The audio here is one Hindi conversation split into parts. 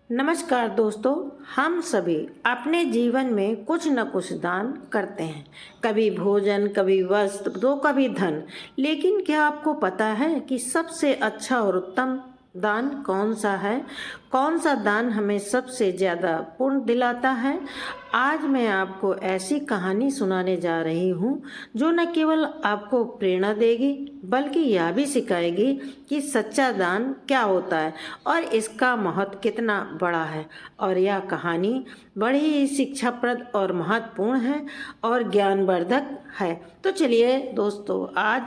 नमस्कार दोस्तों। हम सभी अपने जीवन में कुछ न कुछ दान करते हैं। कभी भोजन, कभी वस्त्र, तो कभी धन। लेकिन क्या आपको पता है कि सबसे अच्छा और उत्तम दान कौन सा है? कौन सा दान हमें सबसे ज़्यादा पुण्य दिलाता है? आज मैं आपको ऐसी कहानी सुनाने जा रही हूँ जो न केवल आपको प्रेरणा देगी बल्कि यह भी सिखाएगी कि सच्चा दान क्या होता है और इसका महत्व कितना बड़ा है। और यह कहानी बड़ी ही शिक्षाप्रद और महत्वपूर्ण है और ज्ञानवर्धक है। तो चलिए दोस्तों, आज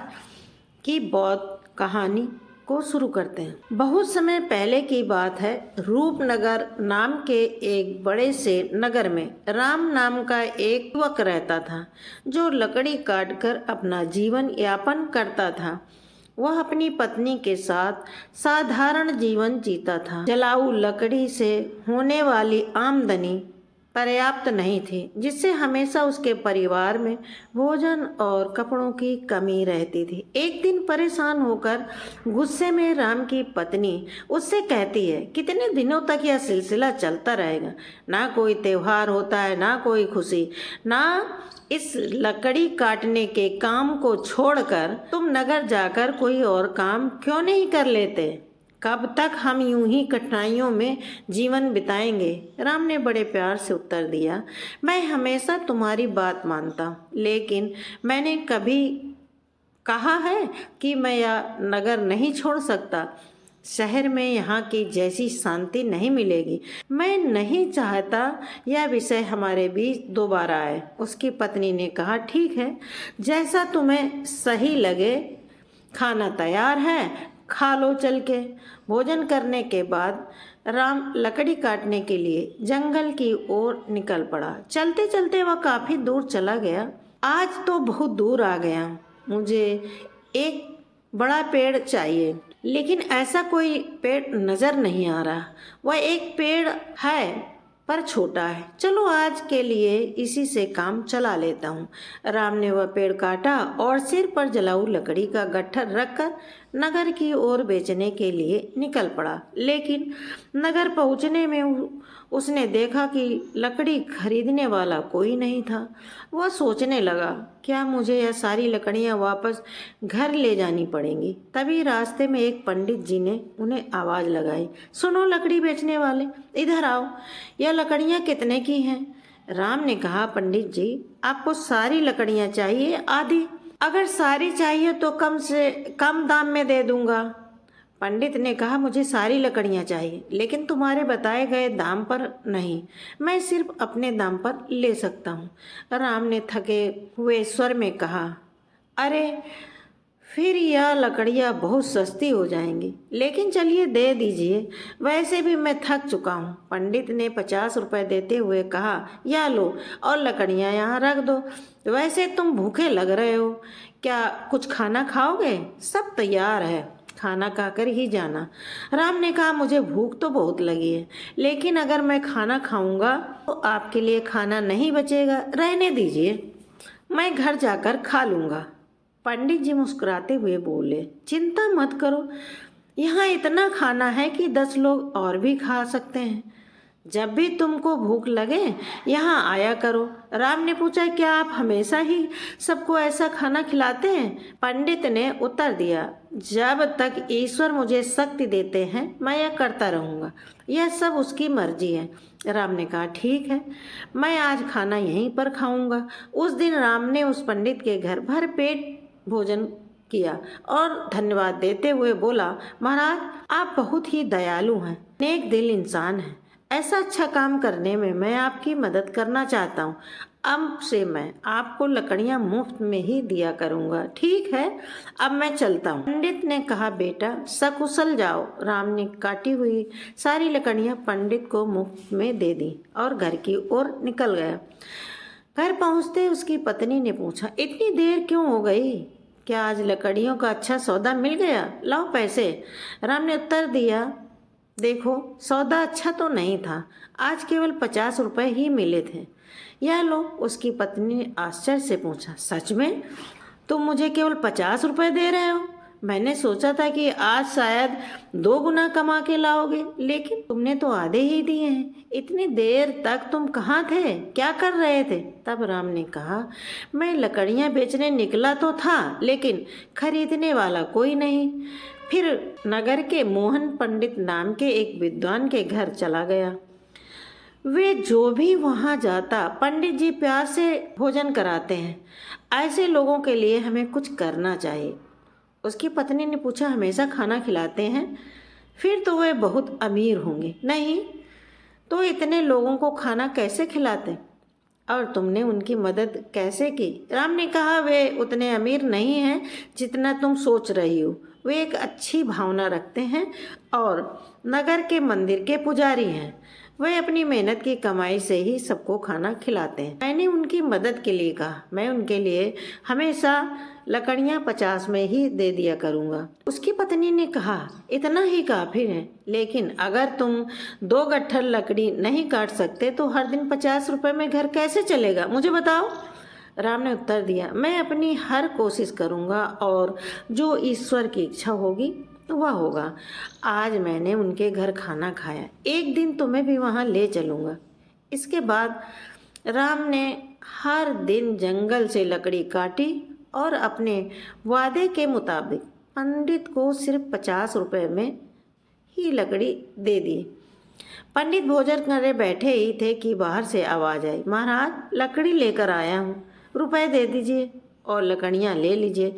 की बौद्ध कहानी को शुरू करते हैं। बहुत समय पहले की बात है। रूपनगर नाम के एक बड़े से नगर में राम नाम का एक युवक रहता था जो लकड़ी काटकर अपना जीवन यापन करता था। वह अपनी पत्नी के साथ साधारण जीवन जीता था। जलाऊ लकड़ी से होने वाली आमदनी पर्याप्त नहीं थी, जिससे हमेशा उसके परिवार में भोजन और कपड़ों की कमी रहती थी। एक दिन परेशान होकर गुस्से में राम की पत्नी उससे कहती है, कितने दिनों तक यह सिलसिला चलता रहेगा? ना कोई त्योहार होता है, ना कोई खुशी, ना इस लकड़ी काटने के काम को छोड़कर तुम नगर जाकर कोई और काम क्यों नहीं कर लेते? कब तक हम यूं ही कठिनाइयों में जीवन बिताएंगे? राम ने बड़े प्यार से उत्तर दिया, मैं हमेशा तुम्हारी बात मानता हूँ, लेकिन मैंने कभी कहा है कि मैं यह नगर नहीं छोड़ सकता। शहर में यहाँ की जैसी शांति नहीं मिलेगी। मैं नहीं चाहता यह विषय हमारे बीच दोबारा आए। उसकी पत्नी ने कहा, ठीक है, जैसा तुम्हें सही लगे। खाना तैयार है, खा लो चल के। भोजन करने के बाद राम लकड़ी काटने के लिए जंगल की ओर निकल पड़ा। चलते चलते वह काफी दूर चला गया। आज तो बहुत दूर आ गया, मुझे एक बड़ा पेड़ चाहिए, लेकिन ऐसा कोई पेड़ नजर नहीं आ रहा। वह एक पेड़ है पर छोटा है। चलो आज के लिए इसी से काम चला लेता हूँ। राम ने वह पेड़ काटा और सिर पर जलाऊ लकड़ी का गट्ठर रखकर नगर की ओर बेचने के लिए निकल पड़ा। लेकिन नगर पहुँचने में उसने देखा कि लकड़ी खरीदने वाला कोई नहीं था। वह सोचने लगा, क्या मुझे यह सारी लकड़ियाँ वापस घर ले जानी पड़ेंगी? तभी रास्ते में एक पंडित जी ने उन्हें आवाज़ लगाई, सुनो लकड़ी बेचने वाले, इधर आओ, यह लकड़ियाँ कितने की हैं? राम ने कहा, पंडित जी, आपको सारी लकड़ियाँ चाहिए? आधी? अगर सारी चाहिए तो कम से कम दाम में दे दूंगा। पंडित ने कहा, मुझे सारी लकड़ियाँ चाहिए, लेकिन तुम्हारे बताए गए दाम पर नहीं। मैं सिर्फ अपने दाम पर ले सकता हूँ। राम ने थके हुए स्वर में कहा, अरे फिर यह लकड़ियाँ बहुत सस्ती हो जाएंगी, लेकिन चलिए दे दीजिए, वैसे भी मैं थक चुका हूँ। पंडित ने 50 रुपये देते हुए कहा, यह लो और लकड़ियाँ यहाँ रख दो। वैसे तुम भूखे लग रहे हो, क्या कुछ खाना खाओगे? सब तैयार है, खाना खाकर ही जाना। राम ने कहा, मुझे भूख तो बहुत लगी है, लेकिन अगर मैं खाना खाऊंगा तो आपके लिए खाना नहीं बचेगा। रहने दीजिए, मैं घर जाकर खा लूँगा। पंडित जी मुस्कुराते हुए बोले, चिंता मत करो, यहाँ इतना खाना है कि 10 लोग और भी खा सकते हैं। जब भी तुमको भूख लगे यहाँ आया करो। राम ने पूछा, क्या आप हमेशा ही सबको ऐसा खाना खिलाते हैं? पंडित ने उत्तर दिया, जब तक ईश्वर मुझे शक्ति देते हैं मैं यह करता रहूँगा, यह सब उसकी मर्जी है। राम ने कहा, ठीक है, मैं आज खाना यहीं पर खाऊंगा। उस दिन राम ने उस पंडित के घर भर पेट भोजन किया और धन्यवाद देते हुए बोला, महाराज, आप बहुत ही दयालु हैं, नेक दिल इंसान हैं। ऐसा अच्छा काम करने में मैं आपकी मदद करना चाहता हूँ। अब से मैं आपको लकड़ियाँ मुफ्त में ही दिया करूँगा। ठीक है, अब मैं चलता हूँ। पंडित ने कहा, बेटा सकुशल जाओ। राम ने काटी हुई सारी लकड़ियाँ पंडित को मुफ्त में दे दी और घर की ओर निकल गया। घर पहुँचते उसकी पत्नी ने पूछा, इतनी देर क्यों हो गई? क्या आज लकड़ियों का अच्छा सौदा मिल गया? लाओ पैसे। राम ने उत्तर दिया, देखो, सौदा अच्छा तो नहीं था, आज केवल 50 रुपये ही मिले थे। यह लो। उसकी पत्नी ने आश्चर्य से पूछा, सच में? तुम मुझे केवल 50 रुपये दे रहे हो? मैंने सोचा था कि आज शायद 2 गुना कमा के लाओगे, लेकिन तुमने तो आधे ही दिए हैं। इतनी देर तक तुम कहाँ थे, क्या कर रहे थे? तब राम ने कहा, मैं लकड़ियाँ बेचने निकला तो था, लेकिन खरीदने वाला कोई नहीं। फिर नगर के मोहन पंडित नाम के एक विद्वान के घर चला गया। वे जो भी वहाँ जाता, पंडित जी प्यार से भोजन कराते हैं। ऐसे लोगों के लिए हमें कुछ करना चाहिए। उसकी पत्नी ने पूछा, हमेशा खाना खिलाते हैं? फिर तो वे बहुत अमीर होंगे। नहीं तो इतने लोगों को खाना कैसे खिलाते, और तुमने उनकी मदद कैसे की? राम ने कहा, वे उतने अमीर नहीं हैं जितना तुम सोच रही हो। वे एक अच्छी भावना रखते हैं और नगर के मंदिर के पुजारी हैं। वे अपनी मेहनत की कमाई से ही सबको खाना खिलाते हैं। मैंने उनकी मदद के लिए कहा, मैं उनके लिए हमेशा लकड़ियाँ 50 में ही दे दिया करूँगा। उसकी पत्नी ने कहा, इतना ही काफ़ी है, लेकिन अगर तुम 2 गट्ठर लकड़ी नहीं काट सकते तो हर दिन 50 रुपए में घर कैसे चलेगा, मुझे बताओ। राम ने उत्तर दिया, मैं अपनी हर कोशिश करूँगा और जो ईश्वर की इच्छा होगी वह होगा। आज मैंने उनके घर खाना खाया, एक दिन तुम्हें भी वहाँ ले चलूँगा। इसके बाद राम ने हर दिन जंगल से लकड़ी काटी और अपने वादे के मुताबिक पंडित को सिर्फ 50 रुपए में ही लकड़ी दे दी। पंडित भोजन करने बैठे ही थे कि बाहर से आवाज़ आई, महाराज लकड़ी लेकर आया हूँ, रुपए दे दीजिए और लकड़ियाँ ले लीजिए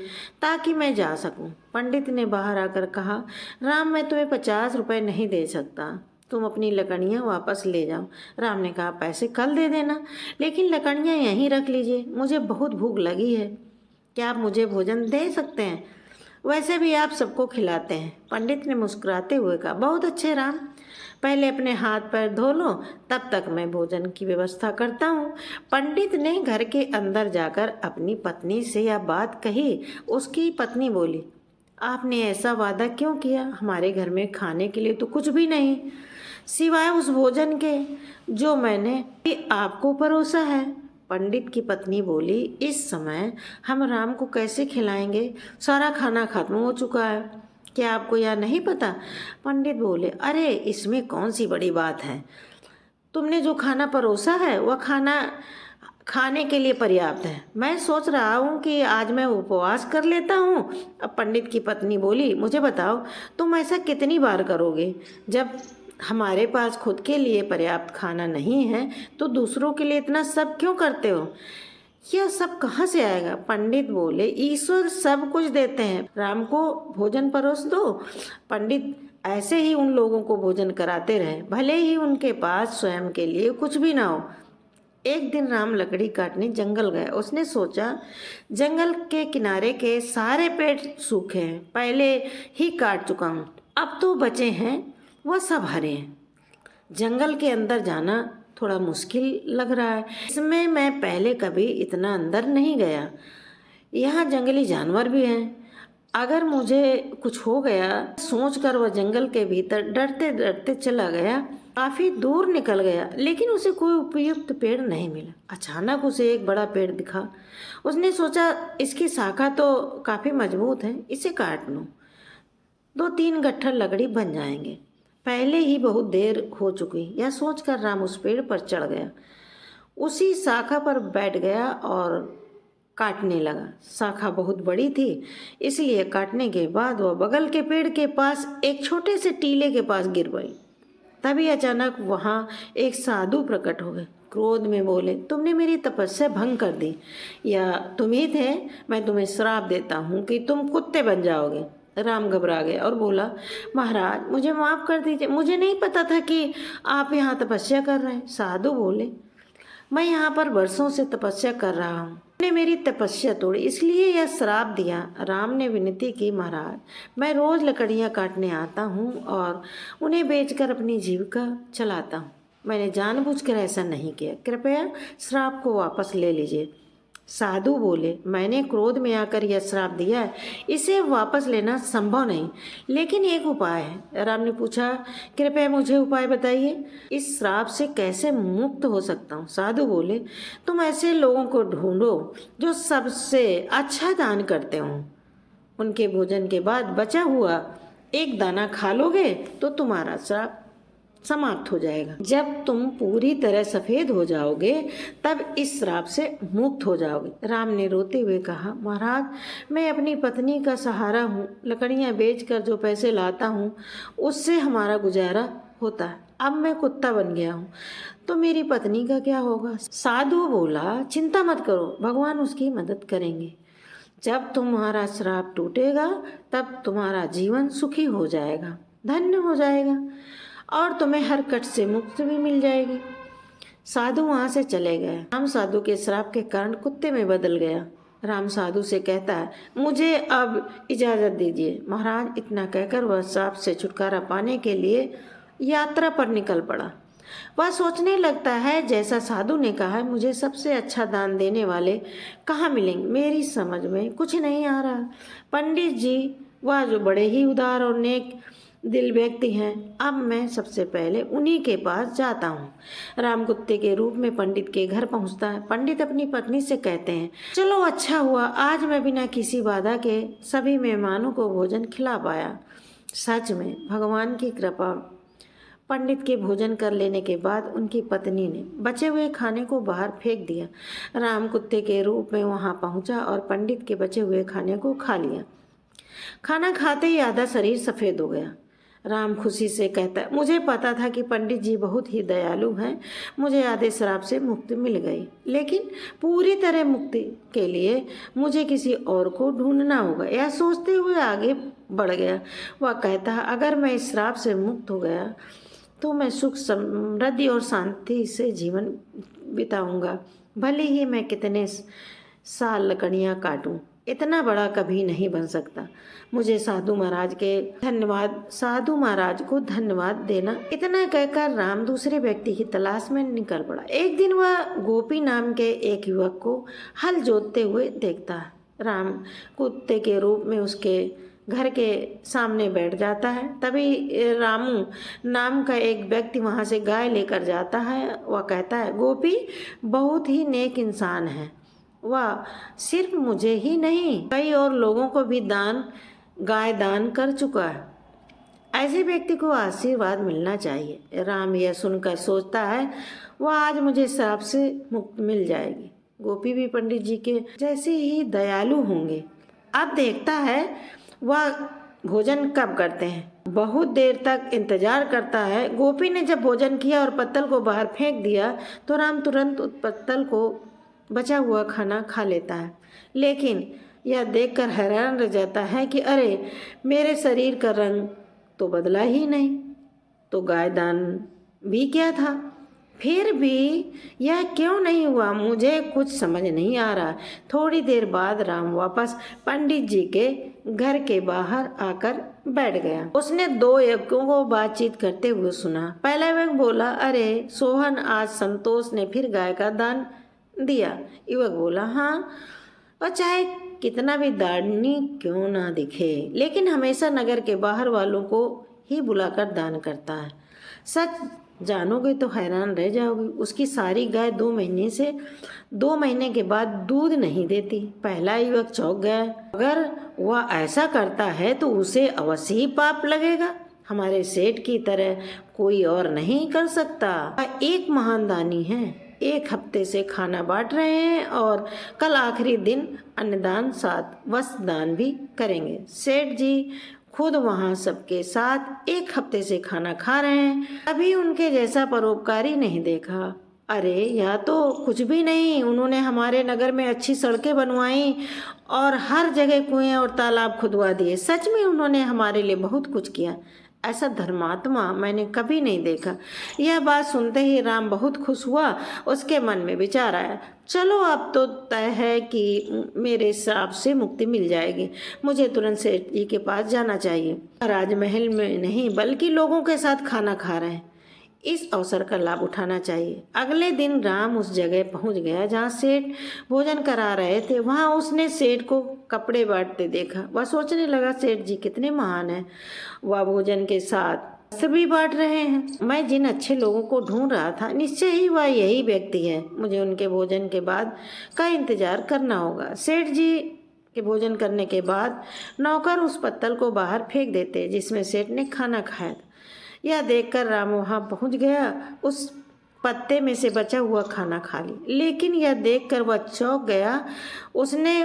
ताकि मैं जा सकूं। पंडित ने बाहर आकर कहा, राम मैं तुम्हें 50 रुपए नहीं दे सकता, तुम अपनी लकड़ियाँ वापस ले जाओ। राम ने कहा, पैसे कल दे देना, लेकिन लकड़ियाँ यहीं रख लीजिए, मुझे बहुत भूख लगी है। क्या आप मुझे भोजन दे सकते हैं? वैसे भी आप सबको खिलाते हैं। पंडित ने मुस्कुराते हुए कहा, बहुत अच्छे राम, पहले अपने हाथ पैर धो लो, तब तक मैं भोजन की व्यवस्था करता हूँ। पंडित ने घर के अंदर जाकर अपनी पत्नी से यह बात कही। उसकी पत्नी बोली, आपने ऐसा वादा क्यों किया? हमारे घर में खाने के लिए तो कुछ भी नहीं सिवाय उस भोजन के जो मैंने आपको परोसा है। पंडित की पत्नी बोली, इस समय हम राम को कैसे खिलाएंगे? सारा खाना खत्म हो चुका है, क्या आपको यह नहीं पता? पंडित बोले, अरे इसमें कौन सी बड़ी बात है, तुमने जो खाना परोसा है वह खाना खाने के लिए पर्याप्त है। मैं सोच रहा हूँ कि आज मैं उपवास कर लेता हूँ। अब पंडित की पत्नी बोली, मुझे बताओ तुम ऐसा कितनी बार करोगे? जब हमारे पास खुद के लिए पर्याप्त खाना नहीं है तो दूसरों के लिए इतना सब क्यों करते हो? यह सब कहाँ से आएगा? पंडित बोले, ईश्वर सब कुछ देते हैं, राम को भोजन परोस दो। पंडित ऐसे ही उन लोगों को भोजन कराते रहे, भले ही उनके पास स्वयं के लिए कुछ भी ना हो। एक दिन राम लकड़ी काटने जंगल गया। उसने सोचा, जंगल के किनारे के सारे पेड़ सूखे हैं, पहले ही काट चुका हूँ, अब तो बचे हैं वह सब हरे हैं। जंगल के अंदर जाना थोड़ा मुश्किल लग रहा है, इसमें मैं पहले कभी इतना अंदर नहीं गया। यहाँ जंगली जानवर भी हैं, अगर मुझे कुछ हो गया सोचकर वह जंगल के भीतर डरते डरते चला गया। काफी दूर निकल गया, लेकिन उसे कोई उपयुक्त पेड़ नहीं मिला। अचानक उसे एक बड़ा पेड़ दिखा। उसने सोचा, इसकी शाखा तो काफी मजबूत है, इसे काट लूं, 2-3 गट्ठर लकड़ी बन जाएंगे। पहले ही बहुत देर हो चुकी, यह सोचकर राम उस पेड़ पर चढ़ गया, उसी शाखा पर बैठ गया और काटने लगा। शाखा बहुत बड़ी थी, इसलिए काटने के बाद वह बगल के पेड़ के पास एक छोटे से टीले के पास गिर गई। तभी अचानक वहाँ एक साधु प्रकट हो गए। क्रोध में बोले, तुमने मेरी तपस्या भंग कर दी, या तुम ही थे? मैं तुम्हें श्राप देता हूँ कि तुम कुत्ते बन जाओगे। राम घबरा गया और बोला, महाराज मुझे माफ़ कर दीजिए, मुझे नहीं पता था कि आप यहाँ तपस्या कर रहे हैं। साधु बोले, मैं यहाँ पर वर्षों से तपस्या कर रहा हूँ, आपने मेरी तपस्या तोड़ी, इसलिए यह श्राप दिया। राम ने विनती की, महाराज मैं रोज़ लकड़ियाँ काटने आता हूँ और उन्हें बेचकर अपनी जीविका चलाता हूँ, मैंने जानबूझकर ऐसा नहीं किया, कृपया श्राप को वापस ले लीजिए। साधु बोले, मैंने क्रोध में आकर यह श्राप दिया है, इसे वापस लेना संभव नहीं, लेकिन एक उपाय है। राम ने पूछा, कृपया मुझे उपाय बताइए, इस श्राप से कैसे मुक्त हो सकता हूँ? साधु बोले, तुम ऐसे लोगों को ढूंढो जो सबसे अच्छा दान करते हो, उनके भोजन के बाद बचा हुआ एक दाना खा लोगे तो तुम्हारा श्राप समाप्त हो जाएगा। जब तुम पूरी तरह सफेद हो जाओगे तब इस श्राप से मुक्त हो जाओगे। राम ने रोते हुए कहा, महाराज, मैं अपनी पत्नी का सहारा हूँ। लकड़ियाँ बेचकर जो पैसे लाता हूँ उससे हमारा गुजारा होता है। अब मैं कुत्ता बन गया हूँ तो मेरी पत्नी का क्या होगा? साधु बोला, चिंता मत करो, भगवान उसकी मदद करेंगे। जब तुम्हारा श्राप टूटेगा तब तुम्हारा जीवन सुखी हो जाएगा, धन्य हो जाएगा और तुम्हें हर कष्ट से मुक्ति भी मिल जाएगी। साधु वहाँ से चले गए। राम साधु के श्राप के कारण कुत्ते में बदल गया। राम साधु से कहता है, मुझे अब इजाज़त दीजिए। महाराज, इतना कहकर वह श्राप से छुटकारा पाने के लिए यात्रा पर निकल पड़ा। वह सोचने लगता है, जैसा साधु ने कहा है, मुझे सबसे अच्छा दान देने वाले कहाँ मिलेंगे? मेरी समझ में कुछ नहीं आ रहा। पंडित जी, वह जो बड़े ही उदार और नेक दिल व्यक्ति हैं, अब मैं सबसे पहले उन्हीं के पास जाता हूँ। राम कुत्ते के रूप में पंडित के घर पहुँचता है। पंडित अपनी पत्नी से कहते हैं, चलो अच्छा हुआ, आज मैं बिना किसी बाधा के सभी मेहमानों को भोजन खिला पाया। सच में भगवान की कृपा। पंडित के भोजन कर लेने के बाद उनकी पत्नी ने बचे हुए खाने को बाहर फेंक दिया। राम कुत्ते के रूप में वहाँ पहुँचा और पंडित के बचे हुए खाने को खा लिया। खाना खाते ही आधा शरीर सफ़ेद हो गया। राम खुशी से कहता है, मुझे पता था कि पंडित जी बहुत ही दयालु हैं, मुझे आधे श्राप से मुक्ति मिल गई, लेकिन पूरी तरह मुक्ति के लिए मुझे किसी और को ढूंढना होगा। यह सोचते हुए आगे बढ़ गया। वह कहता है, अगर मैं इस श्राप से मुक्त हो गया तो मैं सुख समृद्धि और शांति से जीवन बिताऊंगा। भले ही मैं कितने साल लकड़ियाँ काटूं, इतना बड़ा कभी नहीं बन सकता। मुझे साधु महाराज को धन्यवाद देना। इतना कहकर राम दूसरे व्यक्ति की तलाश में निकल पड़ा। एक दिन वह गोपी नाम के एक युवक को हल जोतते हुए देखता है। राम कुत्ते के रूप में उसके घर के सामने बैठ जाता है। तभी रामू नाम का एक व्यक्ति वहाँ से गाय लेकर जाता है। वह कहता है, गोपी बहुत ही नेक इंसान है, वह सिर्फ मुझे ही नहीं कई और लोगों को भी गाय दान कर चुका है। ऐसे व्यक्ति को आशीर्वाद मिलना चाहिए। राम यह सुनकर सोचता है, वह आज मुझे श्राप से मुक्त मिल जाएगी। गोपी भी पंडित जी के जैसे ही दयालु होंगे। अब देखता है वह भोजन कब करते हैं। बहुत देर तक इंतजार करता है। गोपी ने जब भोजन किया और पत्तल को बाहर फेंक दिया तो राम तुरंत उस पत्तल को बचा हुआ खाना खा लेता है, लेकिन यह देखकर हैरान रह जाता है कि अरे, मेरे शरीर का रंग तो बदला ही नहीं, तो गाय दान भी क्या था? फिर भी यह क्यों नहीं हुआ? मुझे कुछ समझ नहीं आ रहा। थोड़ी देर बाद राम वापस पंडित जी के घर के बाहर आकर बैठ गया। उसने दो युवकों को बातचीत करते हुए सुना। पहला युवक बोला, अरे सोहन, आज संतोष ने फिर गाय का दान दिया। युवक बोला, हाँ, और चाहे कितना भी दानी क्यों ना दिखे, लेकिन हमेशा नगर के बाहर वालों को ही बुलाकर दान करता है। सच जानोगे तो हैरान रह जाओगे। उसकी सारी गाय 2 महीने के बाद दूध नहीं देती। पहला युवक चौंक गया। अगर वह ऐसा करता है तो उसे अवश्य ही पाप लगेगा। हमारे सेठ की तरह कोई और नहीं कर सकता। वह एक महान दानी है। 1 हफ्ते से खाना बांट रहे हैं और कल आखिरी दिन अन्नदान साथ वस्त्र दान भी करेंगे। सेठ जी खुद वहाँ सबके साथ 1 हफ्ते से खाना खा रहे हैं, अभी उनके जैसा परोपकारी नहीं देखा। अरे यह तो कुछ भी नहीं, उन्होंने हमारे नगर में अच्छी सड़कें बनवाई और हर जगह कुएं और तालाब खुदवा दिए। सच में उन्होंने हमारे लिए बहुत कुछ किया। ऐसा धर्मात्मा मैंने कभी नहीं देखा। यह बात सुनते ही राम बहुत खुश हुआ। उसके मन में विचार आया, चलो अब तो तय है कि मेरे श्राप से मुक्ति मिल जाएगी। मुझे तुरंत सेठ जी के पास जाना चाहिए। राजमहल में नहीं बल्कि लोगों के साथ खाना खा रहे हैं, इस अवसर का लाभ उठाना चाहिए। अगले दिन राम उस जगह पहुंच गया जहां सेठ भोजन करा रहे थे। वहां उसने सेठ को कपड़े बांटते देखा। वह सोचने लगा, सेठ जी कितने महान हैं, वह भोजन के साथ सभी बांट रहे हैं। मैं जिन अच्छे लोगों को ढूंढ रहा था, निश्चय ही वह यही व्यक्ति है। मुझे उनके भोजन के बाद का इंतजार करना होगा। सेठ जी कि भोजन करने के बाद नौकर उस पत्तल को बाहर फेंक देते जिसमें सेठ ने खाना खाया था। यह देखकर राम वहां पहुंच गया, उस पत्ते में से बचा हुआ खाना खा ली। लेकिन यह देखकर वह चौंक गया। उसने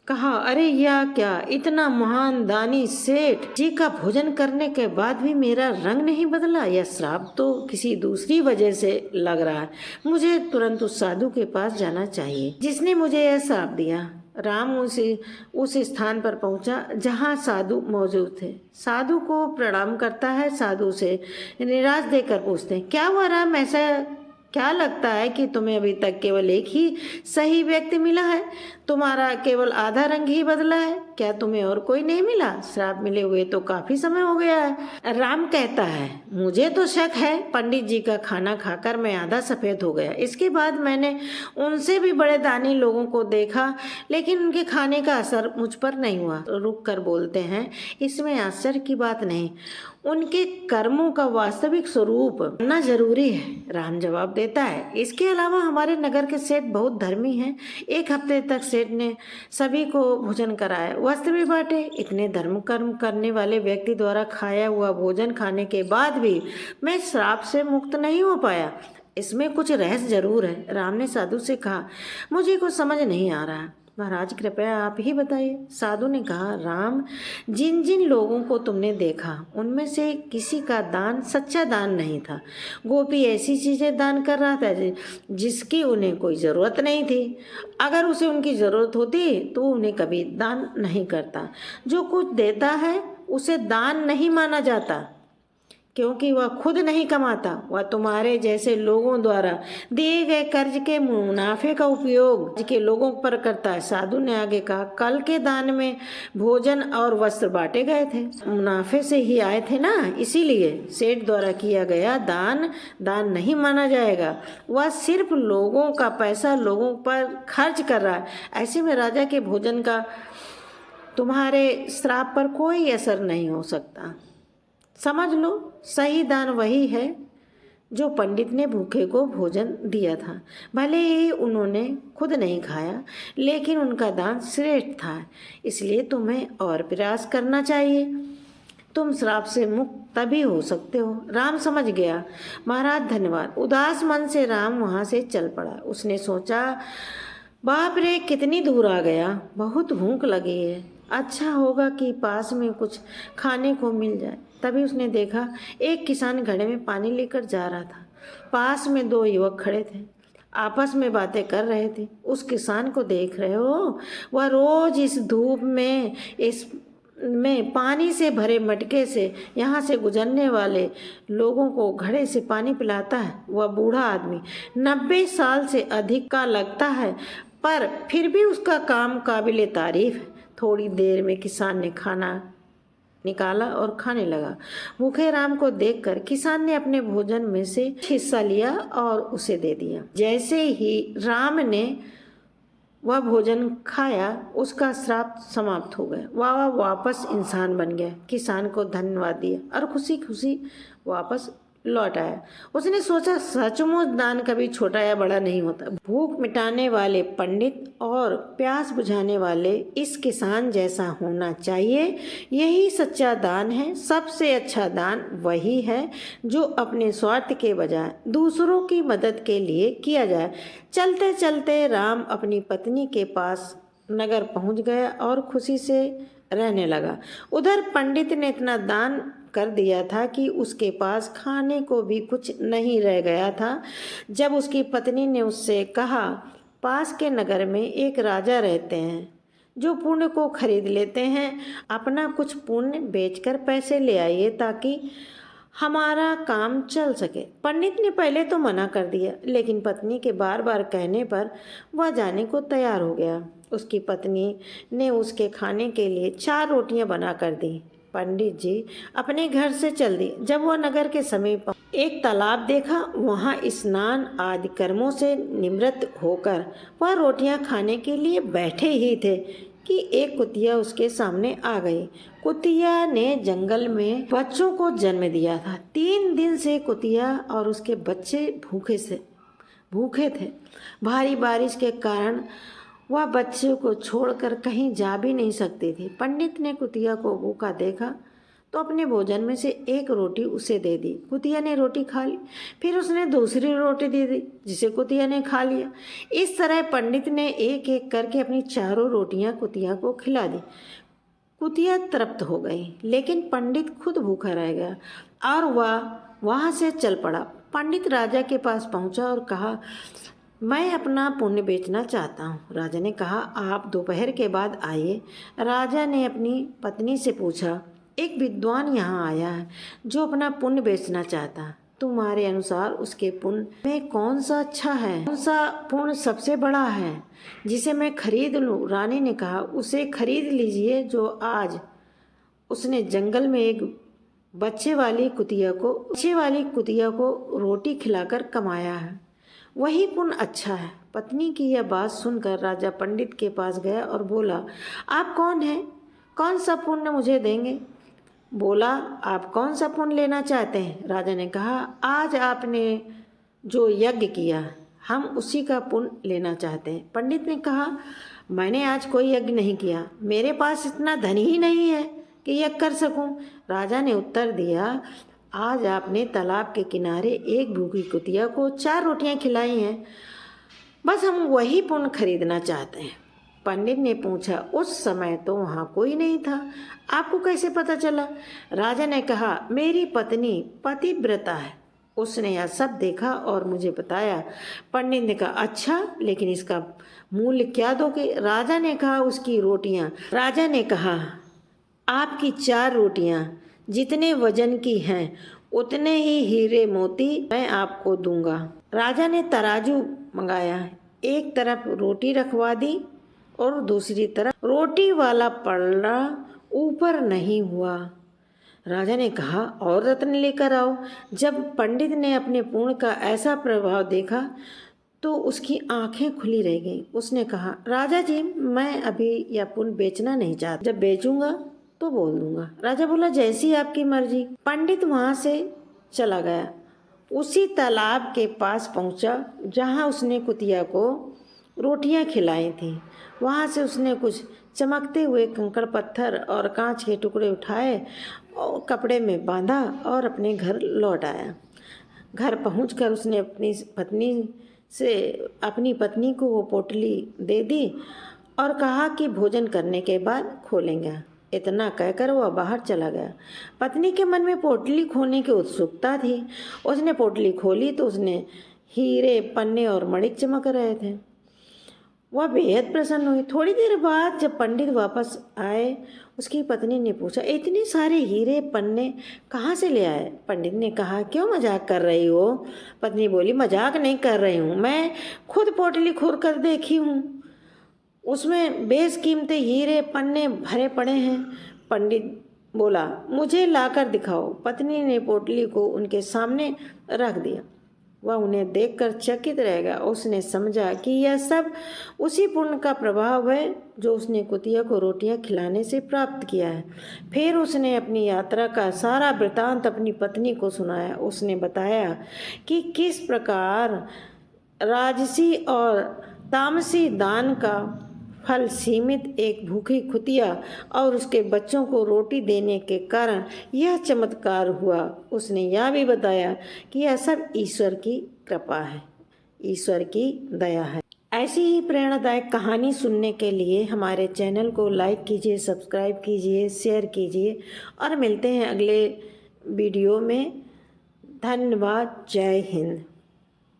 कहा, अरे यह क्या, इतना महान दानी सेठ जी का भोजन करने के बाद भी मेरा रंग नहीं बदला। यह श्राप तो किसी दूसरी वजह से लग रहा है। मुझे तुरंत उस साधु के पास जाना चाहिए जिसने मुझे यह श्राप दिया। राम उस स्थान पर पहुंचा जहां साधु मौजूद थे। साधु को प्रणाम करता है। साधु से निराश देकर पूछते हैं, क्या हुआ राम, ऐसा क्या लगता है कि तुम्हें अभी तक केवल एक ही सही व्यक्ति मिला है? तुम्हारा केवल आधा रंग ही बदला है, क्या तुम्हें और कोई नहीं मिला? श्राप मिले हुए तो काफी समय हो गया है। राम कहता है, मुझे तो शक है, पंडित जी का खाना खाकर मैं आधा सफेद हो गया। इसके बाद मैंने उनसे भी बड़े दानी लोगों को देखा, लेकिन उनके खाने का असर मुझ पर नहीं हुआ। रुक कर बोलते हैं, इसमें आश्चर्य की बात नहीं, उनके कर्मों का वास्तविक स्वरूप जानना जरूरी है। राम जवाब देता है, इसके अलावा हमारे नगर के सेठ बहुत धर्मी हैं। एक हफ्ते तक सेठ ने सभी को भोजन कराया, वस्त्र भी बांटे। इतने धर्म कर्म करने वाले व्यक्ति द्वारा खाया हुआ भोजन खाने के बाद भी मैं श्राप से मुक्त नहीं हो पाया। इसमें कुछ रहस्य जरूर है। राम ने साधु से कहा, मुझे कुछ समझ नहीं आ रहा, महाराज कृपया आप ही बताइए। साधु ने कहा, राम, जिन जिन लोगों को तुमने देखा उनमें से किसी का दान सच्चा दान नहीं था। गोपी ऐसी चीजें दान कर रहा था जिसकी उन्हें कोई ज़रूरत नहीं थी। अगर उसे उनकी ज़रूरत होती तो उन्हें कभी दान नहीं करता। जो कुछ देता है उसे दान नहीं माना जाता, क्योंकि वह खुद नहीं कमाता, वह तुम्हारे जैसे लोगों द्वारा दिए गए कर्ज के मुनाफे का उपयोग के लोगों पर करता है। साधु ने आगे कहा, कल के दान में भोजन और वस्त्र बांटे गए थे, मुनाफे से ही आए थे ना, इसीलिए सेठ द्वारा किया गया दान नहीं माना जाएगा। वह सिर्फ लोगों का पैसा लोगों पर खर्च कर रहा है। ऐसे में राजा के भोजन का तुम्हारे श्राप पर कोई असर नहीं हो सकता। समझ लो, सही दान वही है जो पंडित ने भूखे को भोजन दिया था। भले ही उन्होंने खुद नहीं खाया, लेकिन उनका दान श्रेष्ठ था। इसलिए तुम्हें और प्रयास करना चाहिए। तुम श्राप से मुक्त तभी हो सकते हो। राम समझ गया। महाराज धन्यवाद। उदास मन से राम वहाँ से चल पड़ा। उसने सोचा, बाप रे, कितनी दूर आ गया, बहुत भूख लगी है, अच्छा होगा कि पास में कुछ खाने को मिल जाए। तभी उसने देखा एक किसान घड़े में पानी लेकर जा रहा था। पास में दो युवक खड़े थे, आपस में बातें कर रहे थे। उस किसान को देख रहे हो, वह रोज इस धूप में पानी से भरे मटके से यहाँ से गुजरने वाले लोगों को घड़े से पानी पिलाता है। वह बूढ़ा आदमी 90 साल से अधिक का लगता है, पर फिर भी उसका काम काबिले तारीफ है। थोड़ी देर में किसान ने खाना निकाला और खाने लगा। भूखे राम को देखकर किसान ने अपने भोजन में से हिस्सा लिया और उसे दे दिया। जैसे ही राम ने वह भोजन खाया, उसका श्राप समाप्त हो गया। वह वापस इंसान बन गया। किसान को धन्यवाद दिया और खुशी खुशी वापस लौट आया। उसने सोचा, सचमुच दान कभी छोटा या बड़ा नहीं होता। भूख मिटाने वाले पंडित और प्यास बुझाने वाले इस किसान जैसा होना चाहिए। यही सच्चा दान है। सबसे अच्छा दान वही है जो अपने स्वार्थ के बजाय दूसरों की मदद के लिए किया जाए। चलते चलते राम अपनी पत्नी के पास नगर पहुंच गया और खुशी से रहने लगा। उधर पंडित ने इतना दान कर दिया था कि उसके पास खाने को भी कुछ नहीं रह गया था। जब उसकी पत्नी ने उससे कहा, पास के नगर में एक राजा रहते हैं जो पुण्य को खरीद लेते हैं, अपना कुछ पुण्य बेचकर पैसे ले आइए ताकि हमारा काम चल सके। पंडित ने पहले तो मना कर दिया, लेकिन पत्नी के बार बार कहने पर वह जाने को तैयार हो गया। उसकी पत्नी ने उसके खाने के लिए 4 रोटियां बना कर दी। पंडित जी अपने घर से चल दिए। जब वह नगर के समीप एक तालाब देखा, वहां स्नान आदि कर्मों से निवृत्त होकर वह रोटियां खाने के लिए बैठे ही थे कि एक कुतिया उसके सामने आ गई। कुतिया ने जंगल में बच्चों को जन्म दिया था। 3 दिन से कुतिया और उसके बच्चे भूखे थे। भारी बारिश के कारण वह बच्चे को छोड़कर कहीं जा भी नहीं सकती थी। पंडित ने कुतिया को भूखा देखा तो अपने भोजन में से एक रोटी उसे दे दी। कुतिया ने रोटी खा ली। फिर उसने दूसरी रोटी दे दी जिसे कुतिया ने खा लिया। इस तरह पंडित ने एक एक करके अपनी चारों रोटियां कुतिया को खिला दी। कुतिया तृप्त हो गई, लेकिन पंडित खुद भूखा रह गया और वह वहाँ से चल पड़ा। पंडित राजा के पास पहुँचा और कहा, मैं अपना पुण्य बेचना चाहता हूँ। राजा ने कहा, आप दोपहर के बाद आइए। राजा ने अपनी पत्नी से पूछा, एक विद्वान यहाँ आया है जो अपना पुण्य बेचना चाहता है। तुम्हारे अनुसार उसके पुण्य में कौन सा अच्छा है, कौन सा पुण्य सबसे बड़ा है जिसे मैं खरीद लूँ? रानी ने कहा, उसे खरीद लीजिए जो आज उसने जंगल में एक बच्चे वाली कुतिया को रोटी खिलाकर कमाया है, वही पुण्य अच्छा है। पत्नी की यह बात सुनकर राजा पंडित के पास गया और बोला, आप कौन हैं? कौन सा पुण्य मुझे देंगे? बोला, आप कौन सा पुण्य लेना चाहते हैं? राजा ने कहा, आज आपने जो यज्ञ किया हम उसी का पुण्य लेना चाहते हैं। पंडित ने कहा, मैंने आज कोई यज्ञ नहीं किया, मेरे पास इतना धन ही नहीं है कि यज्ञ कर सकूं। राजा ने उत्तर दिया, आज आपने तालाब के किनारे एक भूखी कुतिया को 4 रोटियां खिलाई हैं, बस हम वही पुण्य खरीदना चाहते हैं। पंडित ने पूछा, उस समय तो वहाँ कोई नहीं था, आपको कैसे पता चला? राजा ने कहा, मेरी पत्नी पतिव्रता है, उसने यह सब देखा और मुझे बताया। पंडित ने कहा, अच्छा, लेकिन इसका मूल्य क्या दोगे? राजा ने कहा, उसकी रोटियाँ। राजा ने कहा, आपकी 4 रोटियाँ जितने वजन की हैं उतने ही हीरे मोती मैं आपको दूंगा। राजा ने तराजू मंगाया, एक तरफ रोटी रखवा दी और दूसरी तरफ रोटी वाला पलड़ा ऊपर नहीं हुआ। राजा ने कहा, और रत्न लेकर आओ। जब पंडित ने अपने पुण्य का ऐसा प्रभाव देखा तो उसकी आंखें खुली रह गईं। उसने कहा, राजा जी, मैं अभी यह पुण्य बेचना नहीं चाहता, जब बेचूंगा तो बोल दूंगा। राजा बोला, जैसी आपकी मर्जी। पंडित वहाँ से चला गया। उसी तालाब के पास पहुँचा जहाँ उसने कुतिया को रोटियां खिलाई थी। वहाँ से उसने कुछ चमकते हुए कंकड़ पत्थर और कांच के टुकड़े उठाए और कपड़े में बांधा और अपने घर लौट आया। घर पहुंचकर उसने अपनी पत्नी को वो पोटली दे दी और कहा कि भोजन करने के बाद खोलेंगे। इतना कहकर वह बाहर चला गया। पत्नी के मन में पोटली खोलने की उत्सुकता थी। उसने पोटली खोली तो उसने हीरे, पन्ने और मणिक चमक रहे थे। वह बेहद प्रसन्न हुई। थोड़ी देर बाद जब पंडित वापस आए, उसकी पत्नी ने पूछा, इतने सारे हीरे पन्ने कहाँ से ले आए? पंडित ने कहा, क्यों मजाक कर रही हो? पत्नी बोली, मजाक नहीं कर रही हूँ, मैं खुद पोटली खोल कर देखी हूँ, उसमें बेशकीमती हीरे पन्ने भरे पड़े हैं। पंडित बोला, मुझे लाकर दिखाओ। पत्नी ने पोटली को उनके सामने रख दिया। वह उन्हें देखकर चकित रह गया। उसने समझा कि यह सब उसी पुण्य का प्रभाव है जो उसने कुतिया को रोटियां खिलाने से प्राप्त किया है। फिर उसने अपनी यात्रा का सारा वृतांत अपनी पत्नी को सुनाया। उसने बताया कि किस प्रकार राजसी और तामसी दान का फल सीमित एक भूखी कुतिया और उसके बच्चों को रोटी देने के कारण यह चमत्कार हुआ। उसने यह भी बताया कि यह सब ईश्वर की कृपा है, ईश्वर की दया है। ऐसी ही प्रेरणादायक कहानी सुनने के लिए हमारे चैनल को लाइक कीजिए, सब्सक्राइब कीजिए, शेयर कीजिए और मिलते हैं अगले वीडियो में। धन्यवाद। जय हिंद।